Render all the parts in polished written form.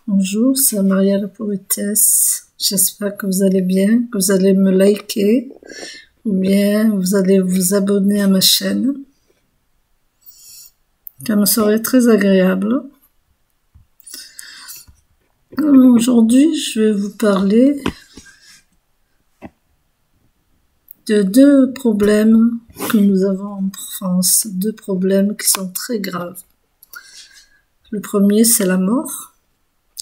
Bonjour, c'est Maria la poétesse. J'espère que vous allez bien, que vous allez me liker ou bien vous allez vous abonner à ma chaîne. Ça me serait très agréable. Aujourd'hui, je vais vous parler de deux problèmes que nous avons en France, deux problèmes qui sont très graves. Le premier, c'est la mort,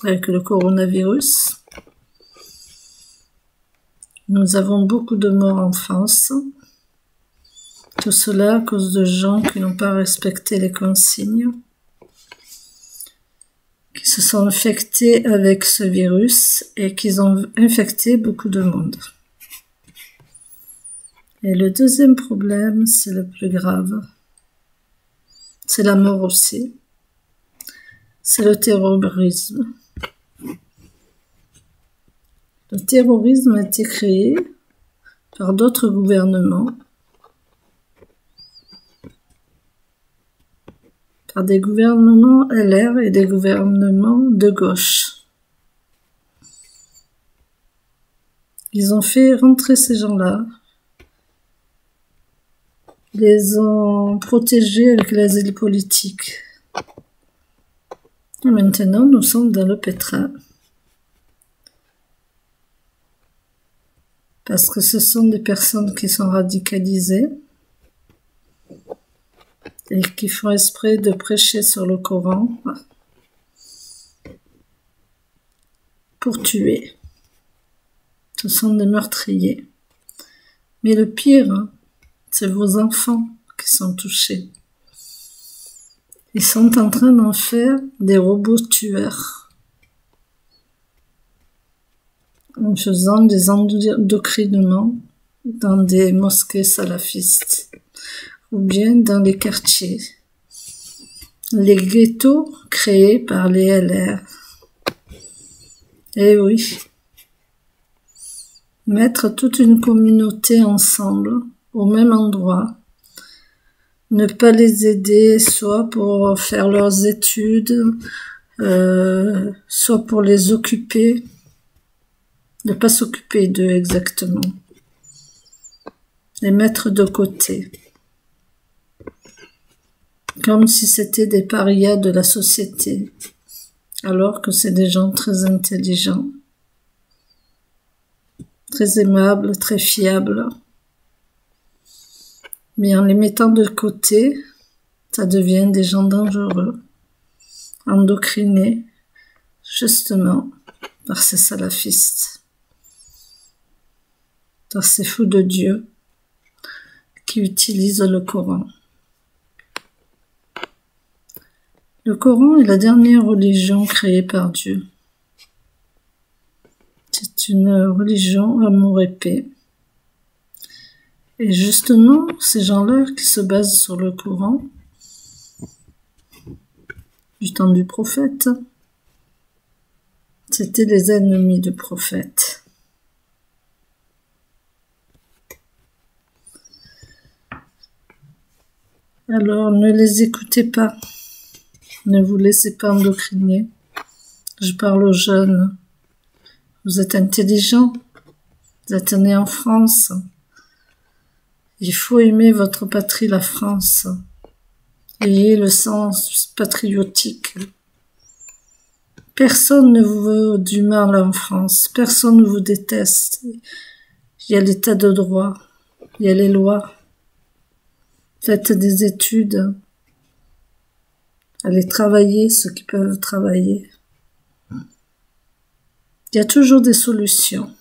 avec le coronavirus. Nous avons beaucoup de morts en France. Tout cela à cause de gens qui n'ont pas respecté les consignes, qui se sont infectés avec ce virus et qui ont infecté beaucoup de monde. Et le deuxième problème, c'est le plus grave. C'est la mort aussi. C'est le terrorisme. Le terrorisme a été créé par d'autres gouvernements, par des gouvernements LR et des gouvernements de gauche. Ils ont fait rentrer ces gens-là, les ont protégés avec l'asile politique. Et maintenant, nous sommes dans le pétrin. Parce que ce sont des personnes qui sont radicalisées et qui font exprès de prêcher sur le Coran pour tuer. Ce sont des meurtriers. Mais le pire, c'est vos enfants qui sont touchés. Ils sont en train d'en faire des robots tueurs, en faisant des endoctrinements dans des mosquées salafistes ou bien dans les quartiers, les ghettos créés par les LR. Eh oui, mettre toute une communauté ensemble au même endroit, ne pas les aider soit pour faire leurs études, soit pour les occuper, ne pas s'occuper d'eux exactement, les mettre de côté, comme si c'était des parias de la société, alors que c'est des gens très intelligents, très aimables, très fiables. Mais en les mettant de côté, ça devient des gens dangereux, endocrinés, justement, par ces salafistes, par ces fous de Dieu qui utilisent le Coran. Le Coran est la dernière religion créée par Dieu. C'est une religion amour et paix. Et justement, ces gens-là qui se basent sur le Coran, du temps du prophète, c'était les ennemis du prophète. Alors, ne les écoutez pas. Ne vous laissez pas endoctriner. Je parle aux jeunes. Vous êtes intelligents. Vous êtes nés en France. Il faut aimer votre patrie, la France. Ayez le sens patriotique. Personne ne vous veut du mal en France. Personne ne vous déteste. Il y a l'état de droit. Il y a les lois. Faites des études. Allez travailler ceux qui peuvent travailler. Il y a toujours des solutions.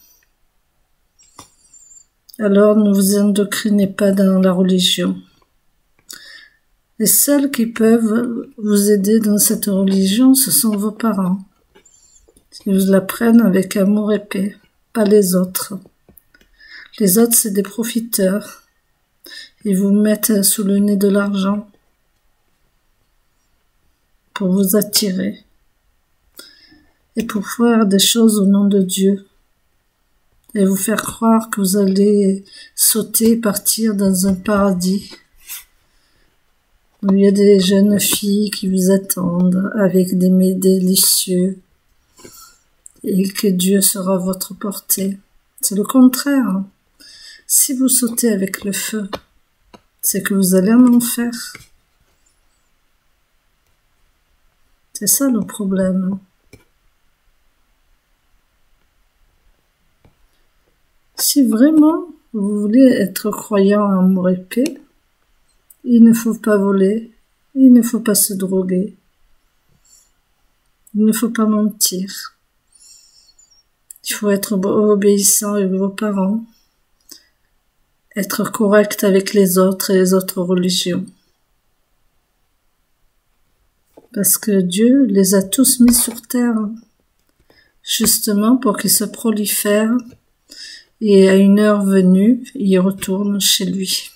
Alors ne vous endocrinez pas dans la religion. Les seuls qui peuvent vous aider dans cette religion, ce sont vos parents. Ils vous la prennent avec amour et paix, pas les autres. Les autres, c'est des profiteurs. Ils vous mettent sous le nez de l'argent pour vous attirer et pour faire des choses au nom de Dieu et vous faire croire que vous allez sauter et partir dans un paradis où il y a des jeunes filles qui vous attendent avec des mets délicieux, et que Dieu sera à votre portée. C'est le contraire. Si vous sautez avec le feu, c'est que vous allez en enfer. C'est ça le problème. Si vraiment vous voulez être croyant en amour et paix, il ne faut pas voler, il ne faut pas se droguer, il ne faut pas mentir. Il faut être obéissant avec vos parents, être correct avec les autres et les autres religions. Parce que Dieu les a tous mis sur terre, justement pour qu'ils se prolifèrent et à une heure venue, ils retournent chez lui.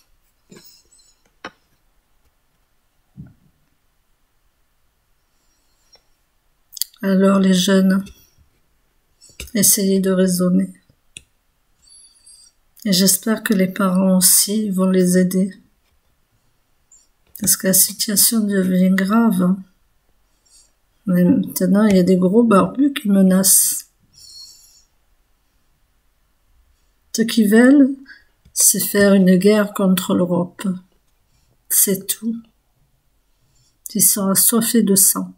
Alors les jeunes, essayez de raisonner. Et j'espère que les parents aussi vont les aider. Parce que la situation devient grave. Mais maintenant, il y a des gros barbus qui menacent. Ce qu'ils veulent, c'est faire une guerre contre l'Europe. C'est tout. Ils sont assoiffés de sang.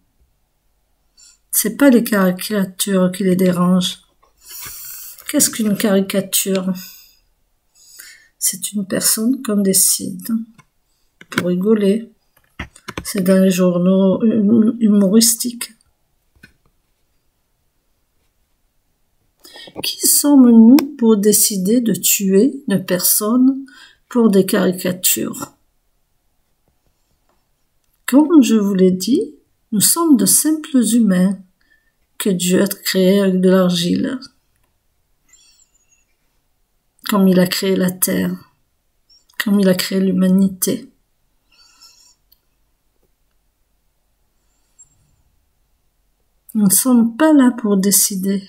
C'est pas les caricatures qui les dérangent. Qu'est-ce qu'une caricature? C'est une personne qu'on décide pour rigoler. C'est dans les journaux humoristiques. Qui sommes-nous pour décider de tuer une personne pour des caricatures? Comme je vous l'ai dit, nous sommes de simples humains que Dieu a créés avec de l'argile, comme il a créé la terre, comme il a créé l'humanité. Nous ne sommes pas là pour décider.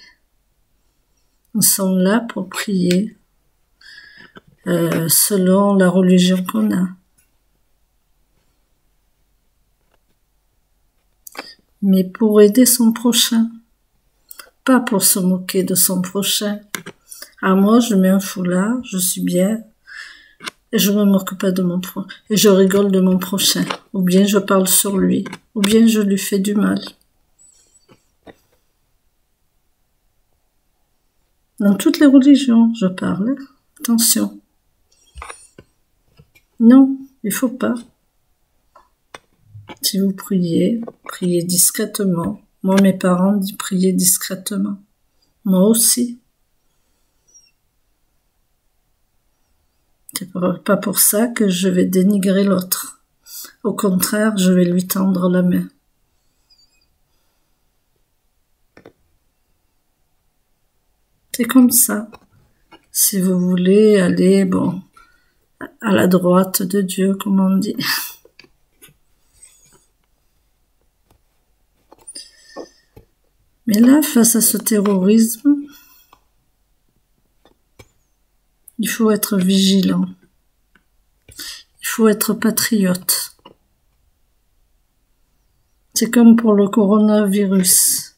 Nous sommes là pour prier selon la religion qu'on a. Mais pour aider son prochain, pas pour se moquer de son prochain. Ah, moi, je mets un foulard, je suis bien, et je me moque pas de mon prochain, et je rigole de mon prochain, ou bien je parle sur lui, ou bien je lui fais du mal. Dans toutes les religions, je parle. Attention. Non, il faut pas. Si vous priez, priez discrètement. Moi, mes parents disent prier discrètement. Moi aussi. C'est pas pour ça que je vais dénigrer l'autre. Au contraire, je vais lui tendre la main. C'est comme ça. Si vous voulez aller, à la droite de Dieu, comme on dit. Mais là, face à ce terrorisme, il faut être vigilant. Il faut être patriote. C'est comme pour le coronavirus.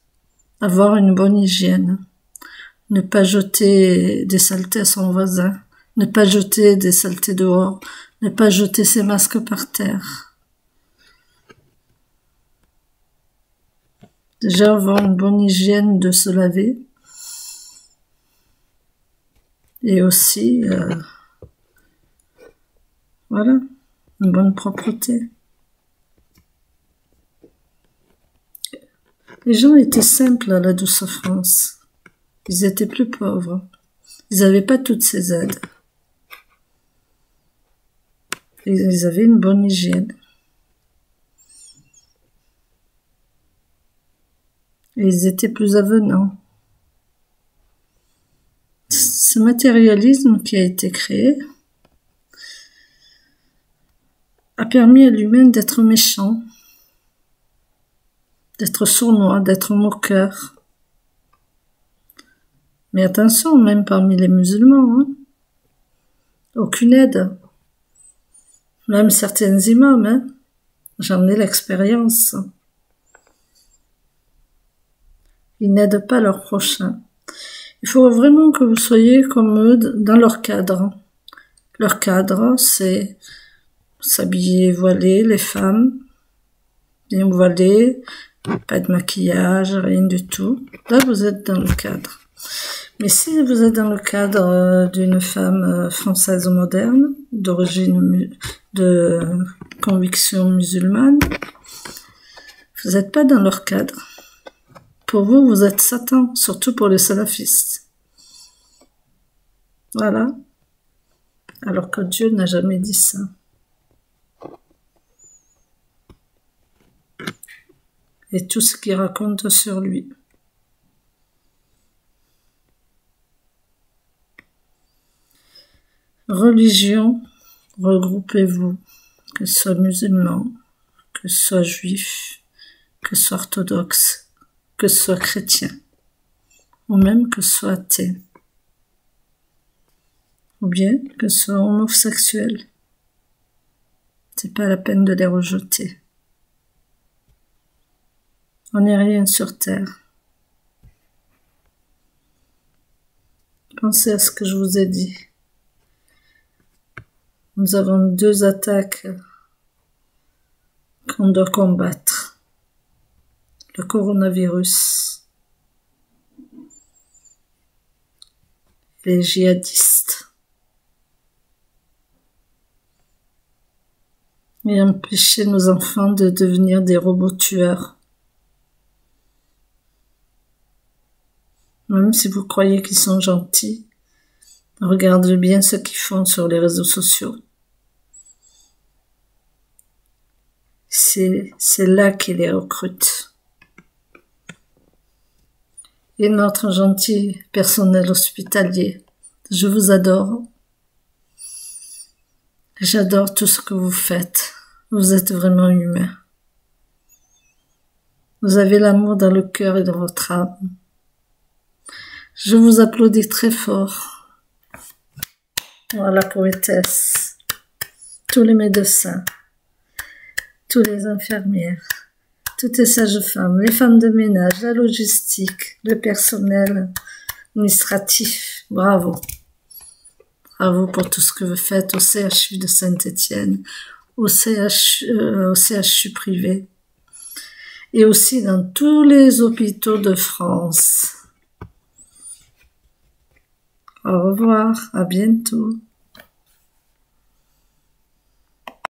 Avoir une bonne hygiène. Ne pas jeter des saletés à son voisin. Ne pas jeter des saletés dehors. Ne pas jeter ses masques par terre. Déjà avoir une bonne hygiène de se laver. Et aussi, voilà, une bonne propreté. Les gens étaient simples à la Douce France. Ils étaient plus pauvres. Ils n'avaient pas toutes ces aides. Ils avaient une bonne hygiène. Et ils étaient plus avenants. Ce matérialisme qui a été créé a permis à l'humain d'être méchant, d'être sournois, d'être moqueur. Mais attention, même parmi les musulmans, aucune aide. Même certains imams, j'en ai l'expérience. Ils n'aident pas leur prochain. Il faut vraiment que vous soyez comme eux dans leur cadre. Leur cadre, c'est s'habiller voilé, les femmes, bien voilées, pas de maquillage, rien du tout. Là, vous êtes dans le cadre. Mais si vous êtes dans le cadre d'une femme française moderne, de conviction musulmane, vous n'êtes pas dans leur cadre. Pour vous, vous êtes Satan, surtout pour les salafistes. Voilà. Alors que Dieu n'a jamais dit ça. Et tout ce qu'il raconte sur lui. Religion, regroupez-vous, que ce soit musulman, que ce soit juif, que ce soit orthodoxe, que ce soit chrétien, ou même que ce soit athée, ou bien que ce soit homosexuel. C'est pas la peine de les rejeter. On n'est rien sur terre. Pensez à ce que je vous ai dit. Nous avons 2 attaques qu'on doit combattre. Le coronavirus, les djihadistes, et empêcher nos enfants de devenir des robots tueurs. Même si vous croyez qu'ils sont gentils, regardez bien ce qu'ils font sur les réseaux sociaux. C'est là qu'ils les recrutent. Et notre gentil personnel hospitalier, je vous adore. J'adore tout ce que vous faites. Vous êtes vraiment humain. Vous avez l'amour dans le cœur et dans votre âme. Je vous applaudis très fort. Voilà, poétesse. Tous les médecins, tous les infirmières, toutes les sages-femmes, les femmes de ménage, la logistique, le personnel administratif. Bravo. Bravo pour tout ce que vous faites au CHU de Saint-Étienne, au CHU privé et aussi dans tous les hôpitaux de France. Au revoir, à bientôt.